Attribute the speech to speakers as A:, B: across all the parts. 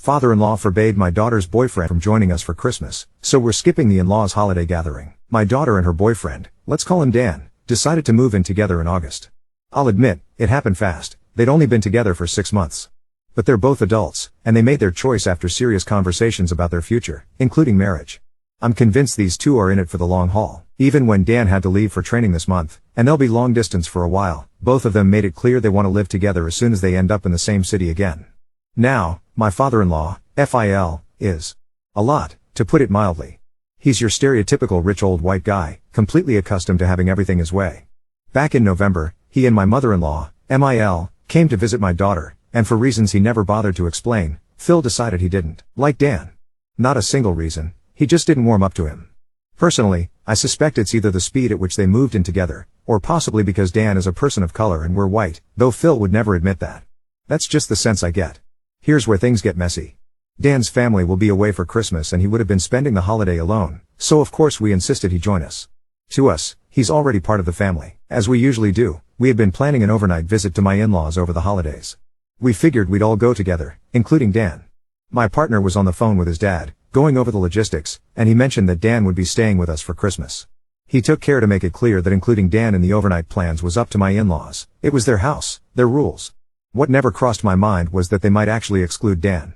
A: Father-in-law forbade my daughter's boyfriend from joining us for Christmas, so we're skipping the in-laws' holiday gathering. My daughter and her boyfriend, let's call him Dan, decided to move in together in August. I'll admit, it happened fast. They'd only been together for 6 months. But they're both adults, and they made their choice after serious conversations about their future, including marriage. I'm convinced these two are in it for the long haul. Even when Dan had to leave for training this month, and they'll be long distance for a while, both of them made it clear they want to live together as soon as they end up in the same city again. Now, my father-in-law, FIL, is a lot, to put it mildly. He's your stereotypical rich old white guy, completely accustomed to having everything his way. Back in November, he and my mother-in-law, MIL, came to visit my daughter, and for reasons he never bothered to explain, Phil decided he didn't like Dan. Not a single reason, he just didn't warm up to him. Personally, I suspect it's either the speed at which they moved in together, or possibly because Dan is a person of color and we're white, though Phil would never admit that. That's just the sense I get. Here's where things get messy. Dan's family will be away for Christmas and he would have been spending the holiday alone, so of course we insisted he join us. To us, he's already part of the family. As we usually do, we had been planning an overnight visit to my in-laws over the holidays. We figured we'd all go together, including Dan. My partner was on the phone with his dad, going over the logistics, and he mentioned that Dan would be staying with us for Christmas. He took care to make it clear that including Dan in the overnight plans was up to my in-laws. It was their house, their rules. What never crossed my mind was that they might actually exclude Dan.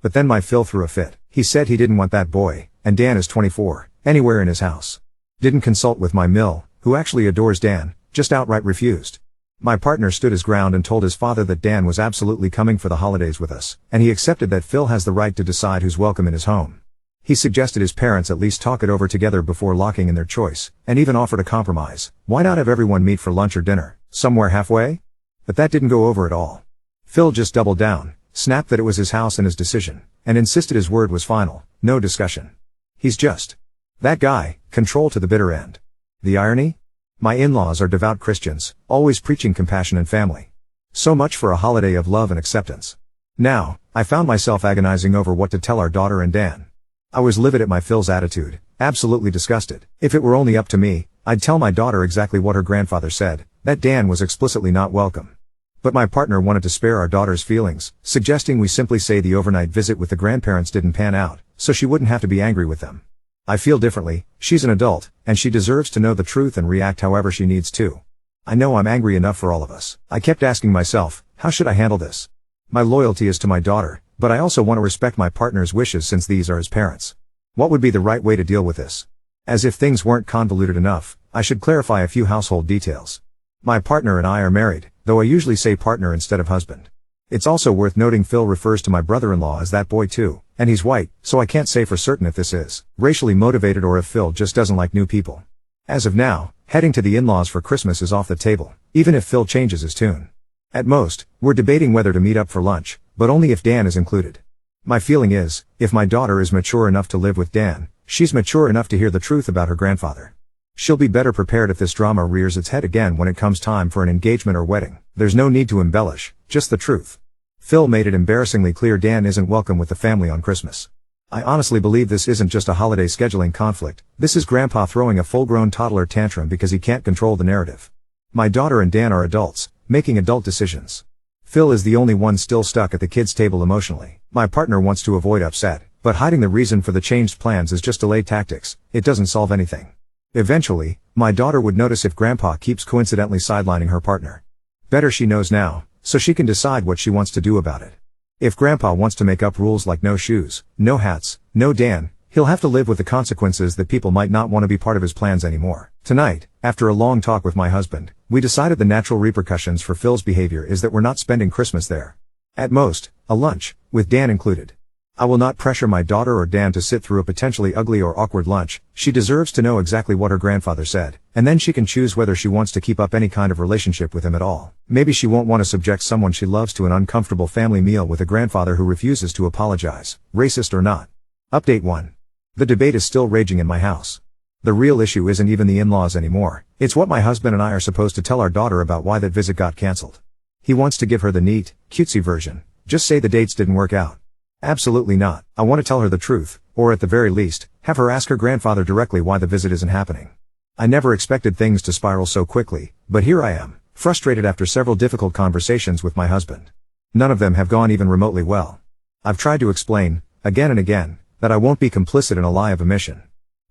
A: But then my Phil threw a fit. He said he didn't want that boy, and Dan is 24, anywhere in his house. Didn't consult with my Mill, who actually adores Dan, just outright refused. My partner stood his ground and told his father that Dan was absolutely coming for the holidays with us, and he accepted that Phil has the right to decide who's welcome in his home. He suggested his parents at least talk it over together before locking in their choice, and even offered a compromise. Why not have everyone meet for lunch or dinner, somewhere halfway? But that didn't go over at all. Phil just doubled down, snapped that it was his house and his decision, and insisted his word was final, no discussion. He's just that guy, control to the bitter end. The irony? My in-laws are devout Christians, always preaching compassion and family. So much for a holiday of love and acceptance. Now, I found myself agonizing over what to tell our daughter and Dan. I was livid at my Phil's attitude, absolutely disgusted. If it were only up to me, I'd tell my daughter exactly what her grandfather said, that Dan was explicitly not welcome. But my partner wanted to spare our daughter's feelings, suggesting we simply say the overnight visit with the grandparents didn't pan out, so she wouldn't have to be angry with them. I feel differently. She's an adult, and she deserves to know the truth and react however she needs to. I know I'm angry enough for all of us. I kept asking myself, how should I handle this? My loyalty is to my daughter, but I also want to respect my partner's wishes since these are his parents. What would be the right way to deal with this? As if things weren't convoluted enough, I should clarify a few household details. My partner and I are married, though I usually say partner instead of husband. It's also worth noting Phil refers to my brother-in-law as that boy too, and he's white, so I can't say for certain if this is racially motivated or if Phil just doesn't like new people. As of now, heading to the in-laws for Christmas is off the table, even if Phil changes his tune. At most, we're debating whether to meet up for lunch, but only if Dan is included. My feeling is, if my daughter is mature enough to live with Dan, she's mature enough to hear the truth about her grandfather. She'll be better prepared if this drama rears its head again when it comes time for an engagement or wedding. There's no need to embellish, just the truth. Phil made it embarrassingly clear Dan isn't welcome with the family on Christmas. I honestly believe this isn't just a holiday scheduling conflict, this is Grandpa throwing a full-grown toddler tantrum because he can't control the narrative. My daughter and Dan are adults, making adult decisions. Phil is the only one still stuck at the kids' table emotionally. My partner wants to avoid upset, but hiding the reason for the changed plans is just delay tactics. It doesn't solve anything. Eventually, my daughter would notice if Grandpa keeps coincidentally sidelining her partner. Better she knows now, so she can decide what she wants to do about it. If Grandpa wants to make up rules like no shoes, no hats, no Dan, he'll have to live with the consequences that people might not want to be part of his plans anymore. Tonight, after a long talk with my husband, we decided the natural repercussions for Phil's behavior is that we're not spending Christmas there. At most, a lunch, with Dan included. I will not pressure my daughter or Dan to sit through a potentially ugly or awkward lunch. She deserves to know exactly what her grandfather said, and then she can choose whether she wants to keep up any kind of relationship with him at all. Maybe she won't want to subject someone she loves to an uncomfortable family meal with a grandfather who refuses to apologize, racist or not. Update 1. The debate is still raging in my house. The real issue isn't even the in-laws anymore. It's what my husband and I are supposed to tell our daughter about why that visit got cancelled. He wants to give her the neat, cutesy version. Just say the dates didn't work out. Absolutely not. I want to tell her the truth, or at the very least, have her ask her grandfather directly why the visit isn't happening. I never expected things to spiral so quickly, but here I am, frustrated after several difficult conversations with my husband. None of them have gone even remotely well. I've tried to explain, again and again, that I won't be complicit in a lie of omission.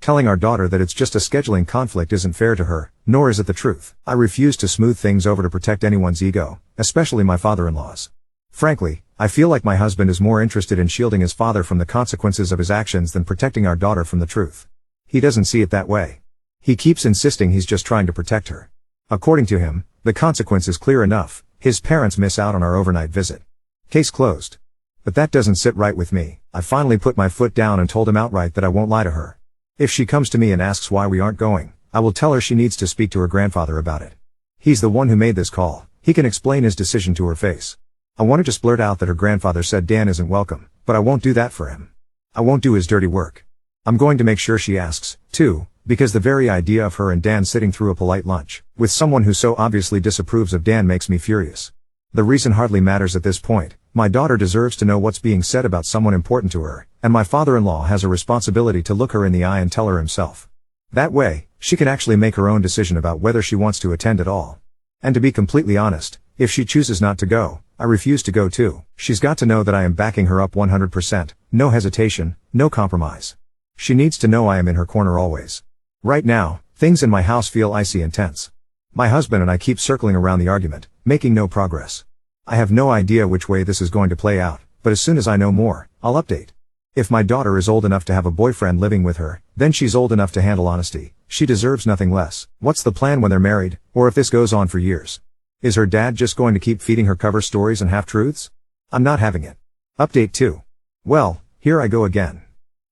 A: Telling our daughter that it's just a scheduling conflict isn't fair to her, nor is it the truth. I refuse to smooth things over to protect anyone's ego, especially my father-in-law's. Frankly, I feel like my husband is more interested in shielding his father from the consequences of his actions than protecting our daughter from the truth. He doesn't see it that way. He keeps insisting he's just trying to protect her. According to him, the consequence is clear enough: his parents miss out on our overnight visit. Case closed. But that doesn't sit right with me. I finally put my foot down and told him outright that I won't lie to her. If she comes to me and asks why we aren't going, I will tell her she needs to speak to her grandfather about it. He's the one who made this call. He can explain his decision to her face. I want to just blurt out that her grandfather said Dan isn't welcome, but I won't do that for him. I won't do his dirty work. I'm going to make sure she asks, too, because the very idea of her and Dan sitting through a polite lunch with someone who so obviously disapproves of Dan makes me furious. The reason hardly matters at this point. My daughter deserves to know what's being said about someone important to her, and my father-in-law has a responsibility to look her in the eye and tell her himself. That way, she can actually make her own decision about whether she wants to attend at all. And to be completely honest, if she chooses not to go, I refuse to go too. She's got to know that I am backing her up 100%, no hesitation, no compromise. She needs to know I am in her corner always. Right now, things in my house feel icy and tense. My husband and I keep circling around the argument, making no progress. I have no idea which way this is going to play out, but as soon as I know more, I'll update. If my daughter is old enough to have a boyfriend living with her, then she's old enough to handle honesty. She deserves nothing less. What's the plan when they're married, or if this goes on for years? Is her dad just going to keep feeding her cover stories and half-truths? I'm not having it. Update 2. Well, here I go again.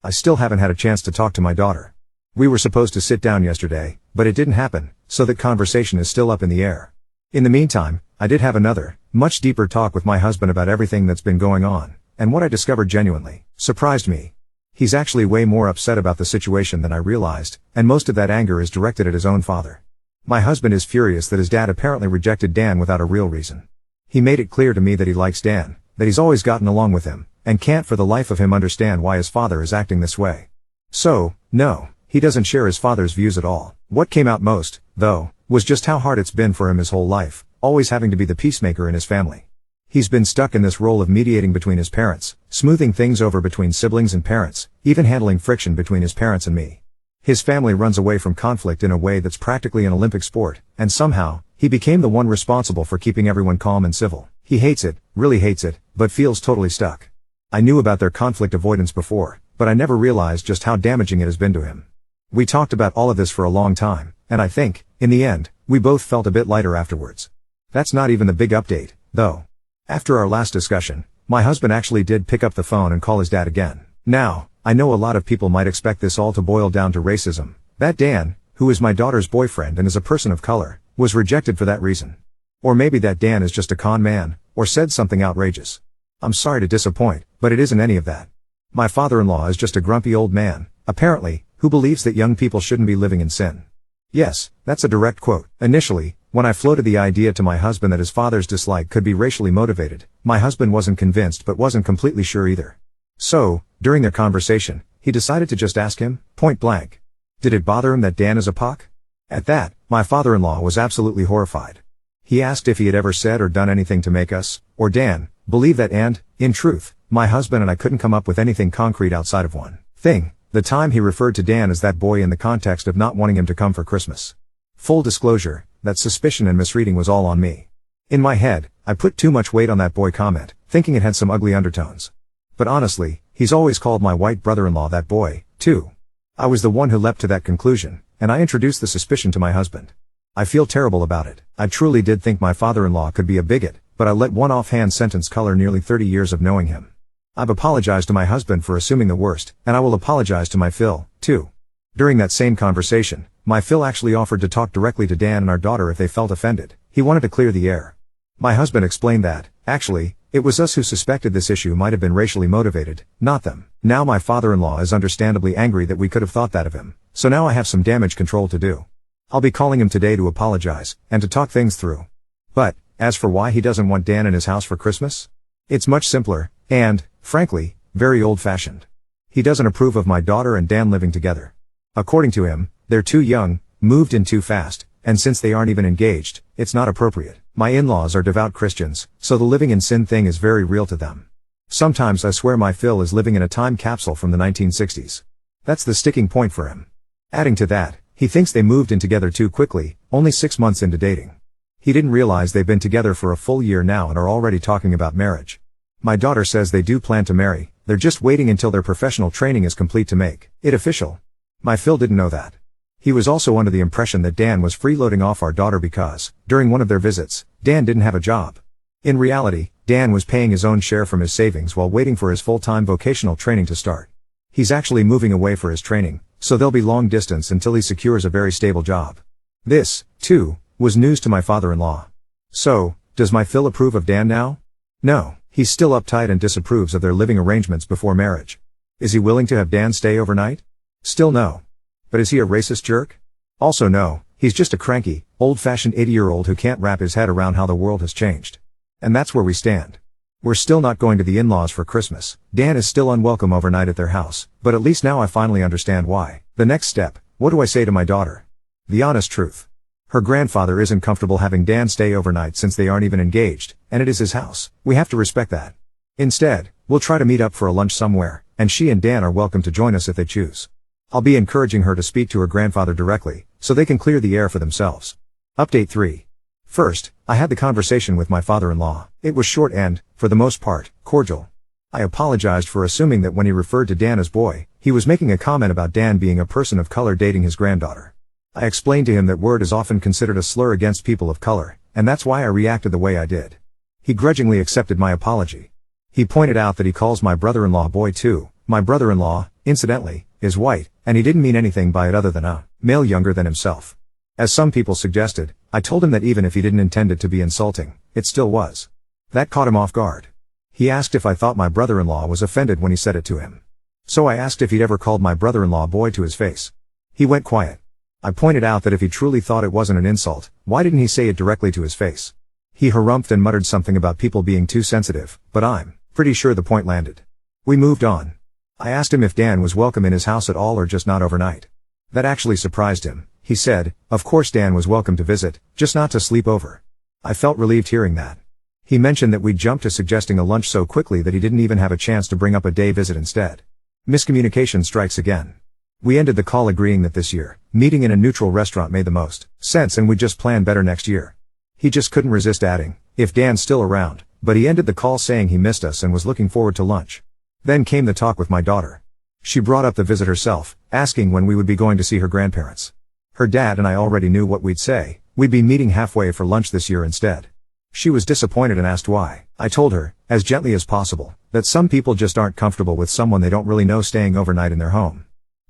A: I still haven't had a chance to talk to my daughter. We were supposed to sit down yesterday, but it didn't happen, so that conversation is still up in the air. In the meantime, I did have another, much deeper talk with my husband about everything that's been going on, and what I discovered genuinely surprised me. He's actually way more upset about the situation than I realized, and most of that anger is directed at his own father. My husband is furious that his dad apparently rejected Dan without a real reason. He made it clear to me that he likes Dan, that he's always gotten along with him, and can't for the life of him understand why his father is acting this way. So, no, he doesn't share his father's views at all. What came out most, though, was just how hard it's been for him his whole life, always having to be the peacemaker in his family. He's been stuck in this role of mediating between his parents, smoothing things over between siblings and parents, even handling friction between his parents and me. His family runs away from conflict in a way that's practically an Olympic sport, and somehow, he became the one responsible for keeping everyone calm and civil. He hates it, really hates it, but feels totally stuck. I knew about their conflict avoidance before, but I never realized just how damaging it has been to him. We talked about all of this for a long time, and I think, in the end, we both felt a bit lighter afterwards. That's not even the big update, though. After our last discussion, my husband actually did pick up the phone and call his dad again. Now, I know a lot of people might expect this all to boil down to racism. That Dan, who is my daughter's boyfriend and is a person of color, was rejected for that reason. Or maybe that Dan is just a con man, or said something outrageous. I'm sorry to disappoint, but it isn't any of that. My father-in-law is just a grumpy old man, apparently, who believes that young people shouldn't be living in sin. Yes, that's a direct quote. Initially, when I floated the idea to my husband that his father's dislike could be racially motivated, my husband wasn't convinced but wasn't completely sure either. So, during their conversation, he decided to just ask him, point blank. Did it bother him that Dan is a POC? At that, my father-in-law was absolutely horrified. He asked if he had ever said or done anything to make us, or Dan, believe that, and, in truth, my husband and I couldn't come up with anything concrete outside of one thing. The time he referred to Dan as that boy in the context of not wanting him to come for Christmas. Full disclosure, that suspicion and misreading was all on me. In my head, I put too much weight on that boy comment, thinking it had some ugly undertones. But honestly, he's always called my white brother-in-law that boy, too. I was the one who leapt to that conclusion, and I introduced the suspicion to my husband. I feel terrible about it. I truly did think my father-in-law could be a bigot, but I let one offhand sentence color nearly 30 years of knowing him. I've apologized to my husband for assuming the worst, and I will apologize to my Phil, too. During that same conversation, my Phil actually offered to talk directly to Dan and our daughter if they felt offended. He wanted to clear the air. My husband explained that, actually, it was us who suspected this issue might have been racially motivated, not them. Now my father-in-law is understandably angry that we could have thought that of him, so now I have some damage control to do. I'll be calling him today to apologize, and to talk things through. But, as for why he doesn't want Dan in his house for Christmas? It's much simpler, and, frankly, very old-fashioned. He doesn't approve of my daughter and Dan living together. According to him, they're too young, moved in too fast, and since they aren't even engaged, it's not appropriate. My in-laws are devout Christians, so the living in sin thing is very real to them. Sometimes I swear my Phil is living in a time capsule from the 1960s. That's the sticking point for him. Adding to that, he thinks they moved in together too quickly, only 6 months into dating. He didn't realize they've been together for a full year now and are already talking about marriage. My daughter says they do plan to marry, they're just waiting until their professional training is complete to make it official. My Phil didn't know that. He was also under the impression that Dan was freeloading off our daughter because, during one of their visits, Dan didn't have a job. In reality, Dan was paying his own share from his savings while waiting for his full-time vocational training to start. He's actually moving away for his training, so they'll be long distance until he secures a very stable job. This, too, was news to my father-in-law. So, does my Phil approve of Dan now? No, he's still uptight and disapproves of their living arrangements before marriage. Is he willing to have Dan stay overnight? Still no. But is he a racist jerk? Also no, he's just a cranky, old-fashioned 80-year-old who can't wrap his head around how the world has changed. And that's where we stand. We're still not going to the in-laws for Christmas. Dan is still unwelcome overnight at their house, but at least now I finally understand why. The next step, what do I say to my daughter? The honest truth. Her grandfather isn't comfortable having Dan stay overnight since they aren't even engaged, and it is his house. We have to respect that. Instead, we'll try to meet up for a lunch somewhere, and she and Dan are welcome to join us if they choose. I'll be encouraging her to speak to her grandfather directly, so they can clear the air for themselves. Update 3. First, I had the conversation with my father-in-law. It was short and, for the most part, cordial. I apologized for assuming that when he referred to Dan as boy, he was making a comment about Dan being a person of color dating his granddaughter. I explained to him that word is often considered a slur against people of color, and that's why I reacted the way I did. He grudgingly accepted my apology. He pointed out that he calls my brother-in-law boy too. My brother-in-law, incidentally, is white, and he didn't mean anything by it other than a male younger than himself. As some people suggested, I told him that even if he didn't intend it to be insulting, it still was. That caught him off guard. He asked if I thought my brother-in-law was offended when he said it to him. So I asked if he'd ever called my brother-in-law boy to his face. He went quiet. I pointed out that if he truly thought it wasn't an insult, why didn't he say it directly to his face? He harumphed and muttered something about people being too sensitive, but I'm pretty sure the point landed. We moved on. I asked him if Dan was welcome in his house at all or just not overnight. That actually surprised him. He said, of course Dan was welcome to visit, just not to sleep over. I felt relieved hearing that. He mentioned that we'd jumped to suggesting a lunch so quickly that he didn't even have a chance to bring up a day visit instead. Miscommunication strikes again. We ended the call agreeing that this year, meeting in a neutral restaurant made the most sense and we'd just plan better next year. He just couldn't resist adding, if Dan's still around, but he ended the call saying he missed us and was looking forward to lunch. Then came the talk with my daughter. She brought up the visit herself, asking when we would be going to see her grandparents. Her dad and I already knew what we'd say. We'd be meeting halfway for lunch this year instead. She was disappointed and asked why. I told her, as gently as possible, that some people just aren't comfortable with someone they don't really know staying overnight in their home.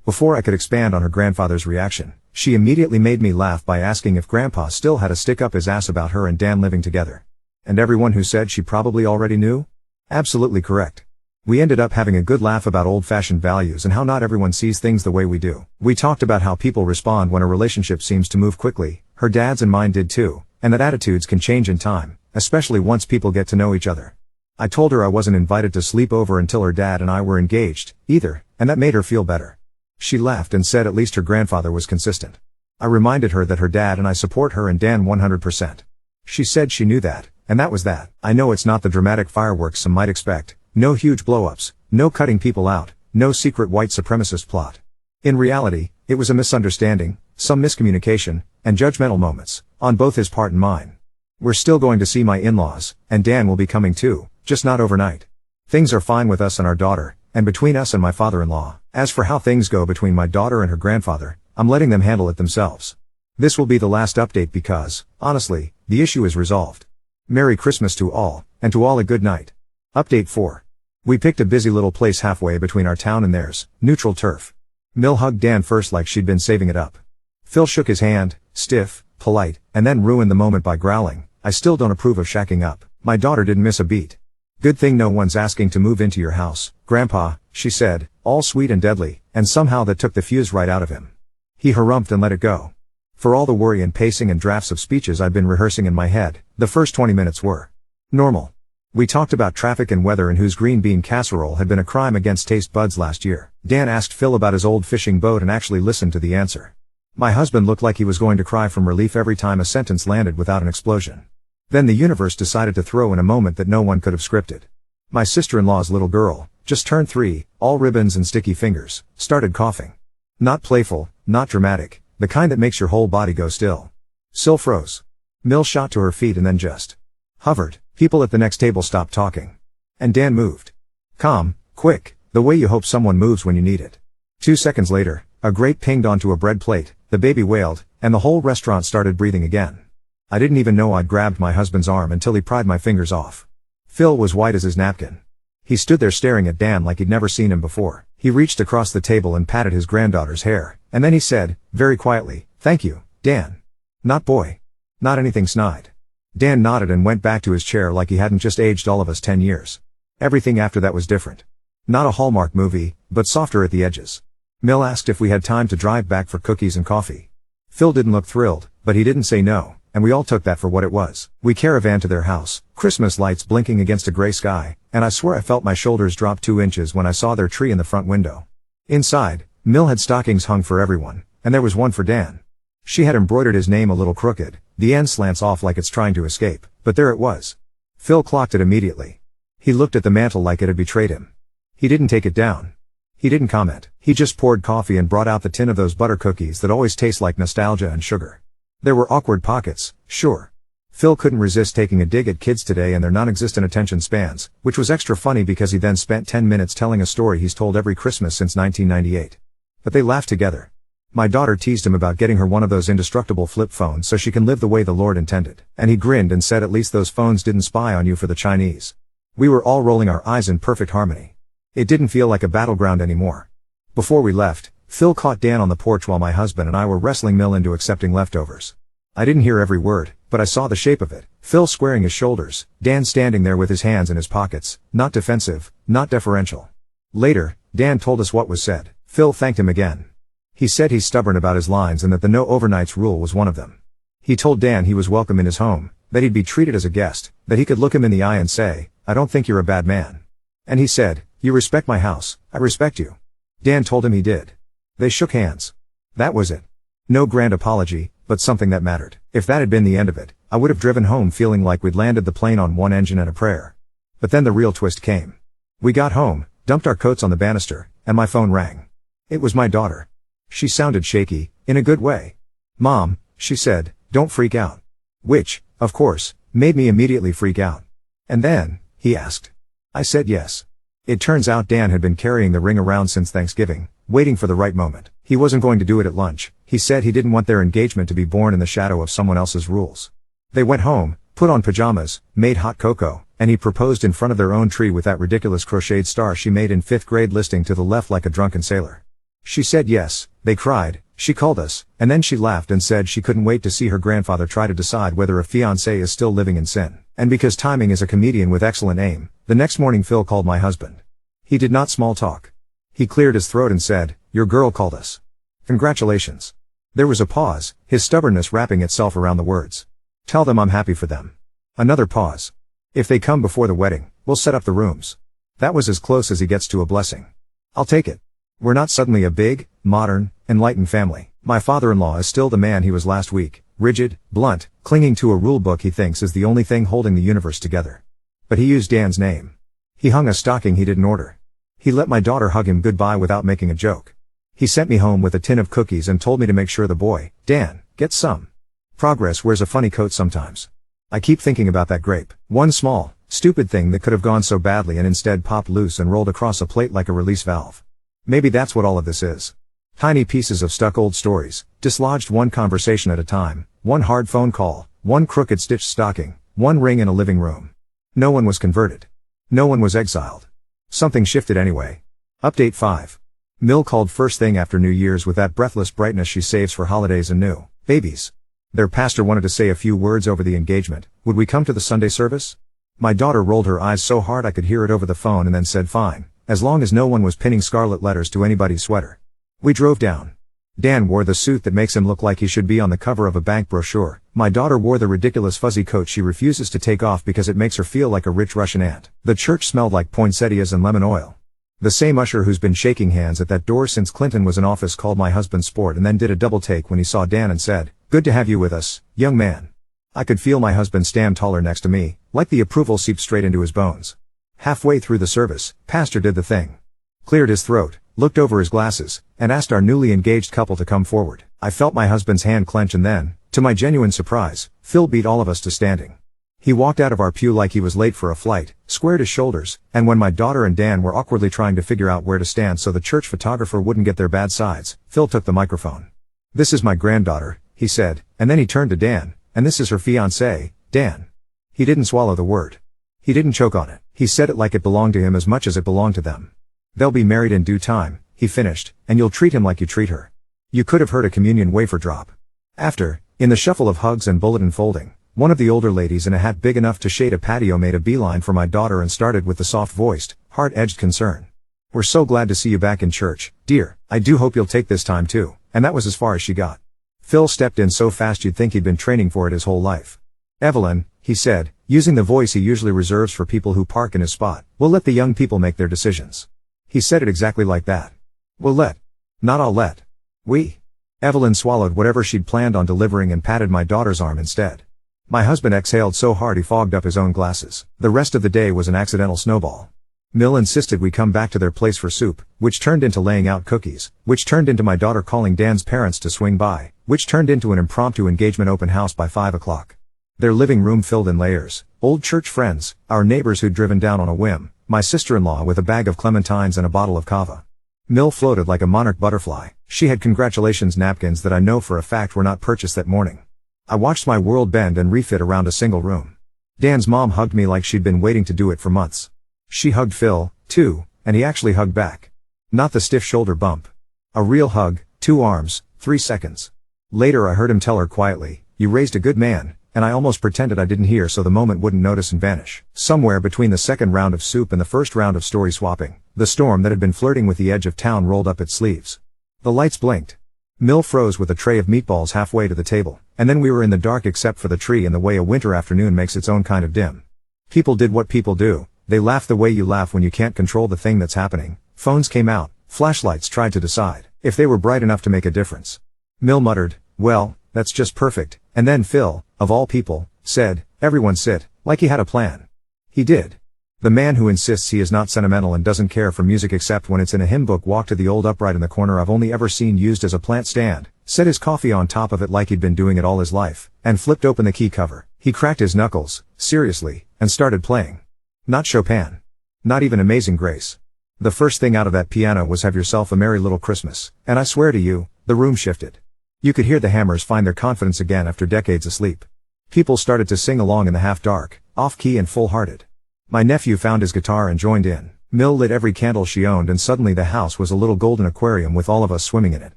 A: Before I could expand on her grandfather's reaction, she immediately made me laugh by asking if Grandpa still had a stick up his ass about her and Dan living together. And everyone who said she probably already knew? Absolutely correct. We ended up having a good laugh about old-fashioned values and how not everyone sees things the way we do. We talked about how people respond when a relationship seems to move quickly, her dad's and mine did too, and that attitudes can change in time, especially once people get to know each other. I told her I wasn't invited to sleep over until her dad and I were engaged, either, and that made her feel better. She laughed and said at least her grandfather was consistent. I reminded her that her dad and I support her and Dan 100%. She said she knew that, and that was that. I know it's not the dramatic fireworks some might expect. No huge blow-ups, no cutting people out, no secret white supremacist plot. In reality, it was a misunderstanding, some miscommunication, and judgmental moments, on both his part and mine. We're still going to see my in-laws, and Dan will be coming too, just not overnight. Things are fine with us and our daughter, and between us and my father-in-law. As for how things go between my daughter and her grandfather, I'm letting them handle it themselves. This will be the last update because, honestly, the issue is resolved. Merry Christmas to all, and to all a good night. Update 4. We picked a busy little place halfway between our town and theirs, neutral turf. Mill hugged Dan first like she'd been saving it up. Phil shook his hand, stiff, polite, and then ruined the moment by growling, I still don't approve of shacking up. My daughter didn't miss a beat. Good thing no one's asking to move into your house, Grandpa, she said, all sweet and deadly, and somehow that took the fuse right out of him. He harumphed and let it go. For all the worry and pacing and drafts of speeches I'd been rehearsing in my head, the first 20 minutes were normal. We talked about traffic and weather and whose green bean casserole had been a crime against taste buds last year. Dan asked Phil about his old fishing boat and actually listened to the answer. My husband looked like he was going to cry from relief every time a sentence landed without an explosion. Then the universe decided to throw in a moment that no one could have scripted. My sister-in-law's little girl, just turned 3, all ribbons and sticky fingers, started coughing. Not playful, not dramatic, the kind that makes your whole body go still. Sil froze. Mill shot to her feet and then just hovered. People at the next table stopped talking. And Dan moved. Calm, quick, the way you hope someone moves when you need it. 2 seconds later, a grate pinged onto a bread plate, the baby wailed, and the whole restaurant started breathing again. I didn't even know I'd grabbed my husband's arm until he pried my fingers off. Phil was white as his napkin. He stood there staring at Dan like he'd never seen him before. He reached across the table and patted his granddaughter's hair, and then he said, very quietly, "Thank you, Dan." "Not boy. Not anything snide." Dan nodded and went back to his chair like he hadn't just aged all of us 10 years. Everything after that was different. Not a Hallmark movie, but softer at the edges. Mill asked if we had time to drive back for cookies and coffee. Phil didn't look thrilled, but he didn't say no, and we all took that for what it was. We caravaned to their house, Christmas lights blinking against a gray sky, and I swear I felt my shoulders drop 2 inches when I saw their tree in the front window. Inside, Mill had stockings hung for everyone, and there was one for Dan. She had embroidered his name a little crooked, the end slants off like it's trying to escape, but there it was. Phil clocked it immediately. He looked at the mantle like it had betrayed him. He didn't take it down. He didn't comment. He just poured coffee and brought out the tin of those butter cookies that always taste like nostalgia and sugar. There were awkward pockets, sure. Phil couldn't resist taking a dig at kids today and their non-existent attention spans, which was extra funny because he then spent 10 minutes telling a story he's told every Christmas since 1998. But they laughed together. My daughter teased him about getting her one of those indestructible flip phones so she can live the way the Lord intended, and he grinned and said at least those phones didn't spy on you for the Chinese. We were all rolling our eyes in perfect harmony. It didn't feel like a battleground anymore. Before we left, Phil caught Dan on the porch while my husband and I were wrestling Mill into accepting leftovers. I didn't hear every word, but I saw the shape of it. Phil squaring his shoulders, Dan standing there with his hands in his pockets, not defensive, not deferential. Later, Dan told us what was said. Phil thanked him again. He said he's stubborn about his lines and that the no overnights rule was one of them. He told Dan he was welcome in his home, that he'd be treated as a guest, that he could look him in the eye and say, "I don't think you're a bad man." And he said, "You respect my house, I respect you." Dan told him he did. They shook hands. That was it. No grand apology, but something that mattered. If that had been the end of it, I would have driven home feeling like we'd landed the plane on one engine and a prayer. But then the real twist came. We got home, dumped our coats on the banister, and my phone rang. It was my daughter. She sounded shaky, in a good way. "Mom," she said, "don't freak out." Which, of course, made me immediately freak out. "And then?" he asked. I said yes. It turns out Dan had been carrying the ring around since Thanksgiving, waiting for the right moment. He wasn't going to do it at lunch. He said he didn't want their engagement to be born in the shadow of someone else's rules. They went home, put on pajamas, made hot cocoa, and he proposed in front of their own tree with that ridiculous crocheted star she made in 5th grade listing to the left like a drunken sailor. She said yes, they cried, she called us, and then she laughed and said she couldn't wait to see her grandfather try to decide whether a fiancé is still living in sin. And because timing is a comedian with excellent aim, the next morning Phil called my husband. He did not small talk. He cleared his throat and said, "Your girl called us. Congratulations." There was a pause, his stubbornness wrapping itself around the words. "Tell them I'm happy for them." Another pause. "If they come before the wedding, we'll set up the rooms." That was as close as he gets to a blessing. I'll take it. We're not suddenly a big, modern, enlightened family. My father-in-law is still the man he was last week, rigid, blunt, clinging to a rule book he thinks is the only thing holding the universe together. But he used Dan's name. He hung a stocking he didn't order. He let my daughter hug him goodbye without making a joke. He sent me home with a tin of cookies and told me to make sure the boy, Dan, gets some. Progress wears a funny coat sometimes. I keep thinking about that grape. One small, stupid thing that could have gone so badly and instead popped loose and rolled across a plate like a release valve. Maybe that's what all of this is. Tiny pieces of stuck old stories, dislodged one conversation at a time, one hard phone call, one crooked stitched stocking, one ring in a living room. No one was converted. No one was exiled. Something shifted anyway. Update 5. Mill called first thing after New Year's with that breathless brightness she saves for holidays and new babies. Their pastor wanted to say a few words over the engagement. Would we come to the Sunday service? My daughter rolled her eyes so hard I could hear it over the phone and then said fine, as long as no one was pinning scarlet letters to anybody's sweater. We drove down. Dan wore the suit that makes him look like he should be on the cover of a bank brochure. My daughter wore the ridiculous fuzzy coat she refuses to take off because it makes her feel like a rich Russian aunt. The church smelled like poinsettias and lemon oil. The same usher who's been shaking hands at that door since Clinton was in office called my husband sport and then did a double take when he saw Dan and said, "Good to have you with us, young man." I could feel my husband stand taller next to me, like the approval seeped straight into his bones. Halfway through the service, Pastor did the thing. Cleared his throat, looked over his glasses, and asked our newly engaged couple to come forward. I felt my husband's hand clench and then, to my genuine surprise, Phil beat all of us to standing. He walked out of our pew like he was late for a flight, squared his shoulders, and when my daughter and Dan were awkwardly trying to figure out where to stand so the church photographer wouldn't get their bad sides, Phil took the microphone. "This is my granddaughter," he said, and then he turned to Dan, "and this is her fiancé, Dan." He didn't swallow the word. He didn't choke on it. He said it like it belonged to him as much as it belonged to them. "They'll be married in due time," he finished, "and you'll treat him like you treat her." You could have heard a communion wafer drop. After, in the shuffle of hugs and bulletin folding, one of the older ladies in a hat big enough to shade a patio made a beeline for my daughter and started with the soft-voiced, hard-edged concern. "We're so glad to see you back in church, dear. I do hope you'll take this time too," and that was as far as she got. Phil stepped in so fast you'd think he'd been training for it his whole life. "Evelyn," he said, using the voice he usually reserves for people who park in his spot, "we'll let the young people make their decisions." He said it exactly like that. "We'll let. Not I'll let. We." Evelyn swallowed whatever she'd planned on delivering and patted my daughter's arm instead. My husband exhaled so hard he fogged up his own glasses. The rest of the day was an accidental snowball. Mill insisted we come back to their place for soup, which turned into laying out cookies, which turned into my daughter calling Dan's parents to swing by, which turned into an impromptu engagement open house by 5 o'clock. Their living room filled in layers, old church friends, our neighbors who'd driven down on a whim, my sister-in-law with a bag of clementines and a bottle of kava. Mill floated like a monarch butterfly. She had congratulations napkins that I know for a fact were not purchased that morning. I watched my world bend and refit around a single room. Dan's mom hugged me like she'd been waiting to do it for months. She hugged Phil, too, and he actually hugged back. Not the stiff shoulder bump. A real hug, 2 arms, 3 seconds. Later I heard him tell her quietly, "You raised a good man," and I almost pretended I didn't hear so the moment wouldn't notice and vanish. Somewhere between the second round of soup and the first round of story swapping, the storm that had been flirting with the edge of town rolled up its sleeves. The lights blinked. Mill froze with a tray of meatballs halfway to the table, and then we were in the dark except for the tree and the way a winter afternoon makes its own kind of dim. People did what people do. They laughed the way you laugh when you can't control the thing that's happening. Phones came out, flashlights tried to decide if they were bright enough to make a difference. Mill muttered, "Well, that's just perfect," and then Phil, of all people, said, "Everyone sit," like he had a plan. He did. The man who insists he is not sentimental and doesn't care for music except when it's in a hymn book walked to the old upright in the corner I've only ever seen used as a plant stand, set his coffee on top of it like he'd been doing it all his life, and flipped open the key cover. He cracked his knuckles, seriously, and started playing. Not Chopin. Not even Amazing Grace. The first thing out of that piano was Have Yourself a Merry Little Christmas, and I swear to you, the room shifted. You could hear the hammers find their confidence again after decades asleep. People started to sing along in the half-dark, off-key and full-hearted. My nephew found his guitar and joined in. Mill lit every candle she owned and suddenly the house was a little golden aquarium with all of us swimming in it.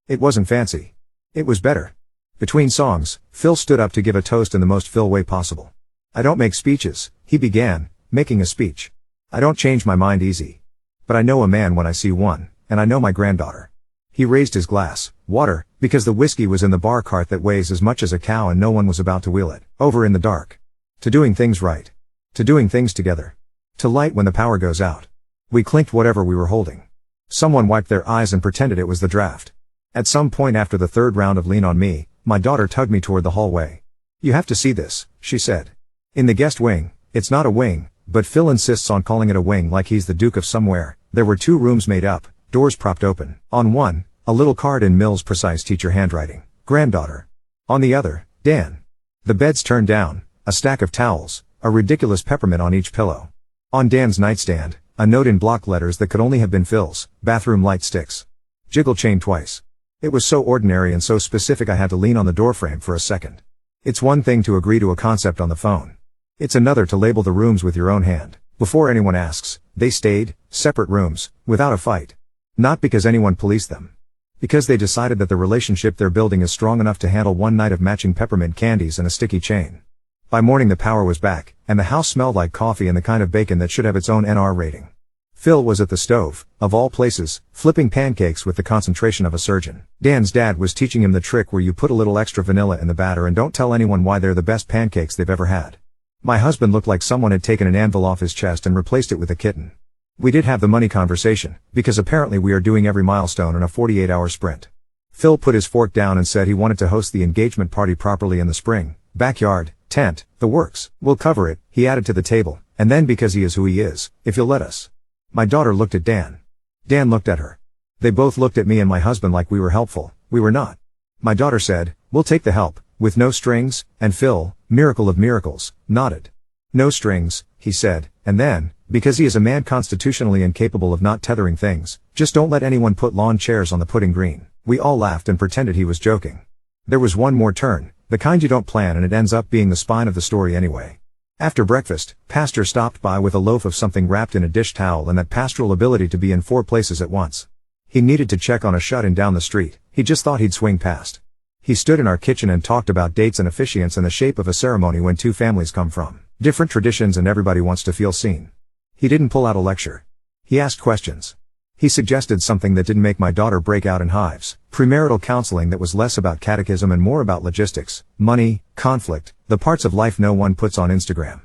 A: It wasn't fancy. It was better. Between songs, Phil stood up to give a toast in the most Phil way possible. "I don't make speeches," he began, making a speech. "I don't change my mind easy. But I know a man when I see one, and I know my granddaughter." He raised his glass, water, because the whiskey was in the bar cart that weighs as much as a cow and no one was about to wheel it, over in the dark. To doing things right. To doing things together. To light when the power goes out. We clinked whatever we were holding. Someone wiped their eyes and pretended it was the draft. At some point after the third round of Lean on Me, my daughter tugged me toward the hallway. "You have to see this," she said. "In the guest wing, it's not a wing, but Phil insists on calling it a wing like he's the Duke of somewhere. There were 2 rooms made up, doors propped open. On one, a little card in Mill's precise teacher handwriting, granddaughter. On the other, Dan. The beds turned down, a stack of towels, a ridiculous peppermint on each pillow. On Dan's nightstand, a note in block letters that could only have been Phil's, bathroom light sticks. Jiggle chain twice. It was so ordinary and so specific I had to lean on the doorframe for a second. It's one thing to agree to a concept on the phone. It's another to label the rooms with your own hand. Before anyone asks, they stayed, separate rooms, without a fight. Not because anyone policed them. Because they decided that the relationship they're building is strong enough to handle one night of matching peppermint candies and a sticky chain. By morning the power was back, and the house smelled like coffee and the kind of bacon that should have its own NR rating. Phil was at the stove, of all places, flipping pancakes with the concentration of a surgeon. Dan's dad was teaching him the trick where you put a little extra vanilla in the batter and don't tell anyone why they're the best pancakes they've ever had. My husband looked like someone had taken an anvil off his chest and replaced it with a kitten. We did have the money conversation, because apparently we are doing every milestone in a 48-hour sprint. Phil put his fork down and said he wanted to host the engagement party properly in the spring, backyard, tent, the works. "We'll cover it," he added to the table, And then because he is who he is, if you'll let us. My daughter looked at Dan. Dan looked at her. They both looked at me and my husband like we were helpful. We were not. My daughter said, "We'll take the help, with no strings," and Phil, miracle of miracles, nodded. "No strings," he said, and then, because he is a man constitutionally incapable of not tethering things, "Just don't let anyone put lawn chairs on the putting green." We all laughed and pretended he was joking. There was one more turn, the kind you don't plan, and it ends up being the spine of the story anyway. After breakfast, Pastor stopped by with a loaf of something wrapped in a dish towel and that pastoral ability to be in 4 places at once. He needed to check on a shut-in down the street. He just thought he'd swing past. He stood in our kitchen and talked about dates and officiants and the shape of a ceremony when 2 families come from different traditions and everybody wants to feel seen. He didn't pull out a lecture. He asked questions. He suggested something that didn't make my daughter break out in hives: premarital counseling that was less about catechism and more about logistics, money, conflict, the parts of life no one puts on Instagram.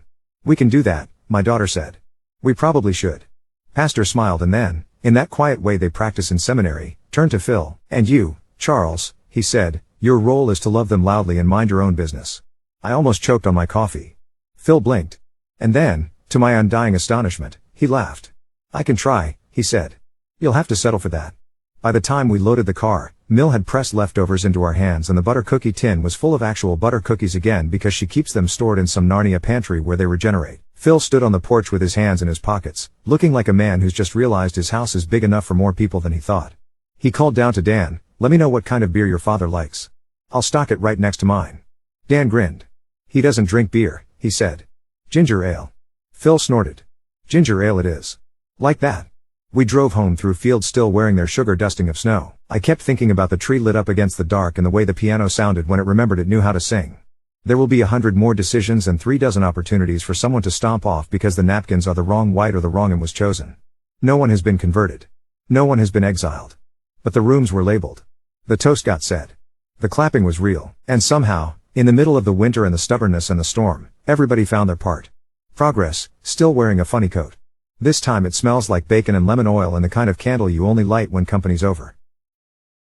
A: "We can do that," my daughter said. "We probably should." Pastor smiled and then, in that quiet way they practice in seminary, turned to Phil. "And you, Charles," he said, "your role is to love them loudly and mind your own business." I almost choked on my coffee. Phil blinked. And then, to my undying astonishment, he laughed. "I can try," he said. "You'll have to settle for that." By the time we loaded the car, Mill had pressed leftovers into our hands and the butter cookie tin was full of actual butter cookies again because she keeps them stored in some Narnia pantry where they regenerate. Phil stood on the porch with his hands in his pockets, looking like a man who's just realized his house is big enough for more people than he thought. He called down to Dan, "Let me know what kind of beer your father likes. I'll stock it right next to mine." Dan grinned. "He doesn't drink beer," he said. "Ginger ale." Phil snorted. "Ginger ale it is." Like that. We drove home through fields still wearing their sugar dusting of snow. I kept thinking about the tree lit up against the dark and the way the piano sounded when it remembered it knew how to sing. There will be 100 more decisions and 3 dozen opportunities for someone to stomp off because the napkins are the wrong white or the wrong and was chosen. No one has been converted. No one has been exiled. But the rooms were labeled. The toast got said. The clapping was real. And somehow, in the middle of the winter and the stubbornness and the storm, everybody found their part. Progress, still wearing a funny coat. This time it smells like bacon and lemon oil and the kind of candle you only light when company's over.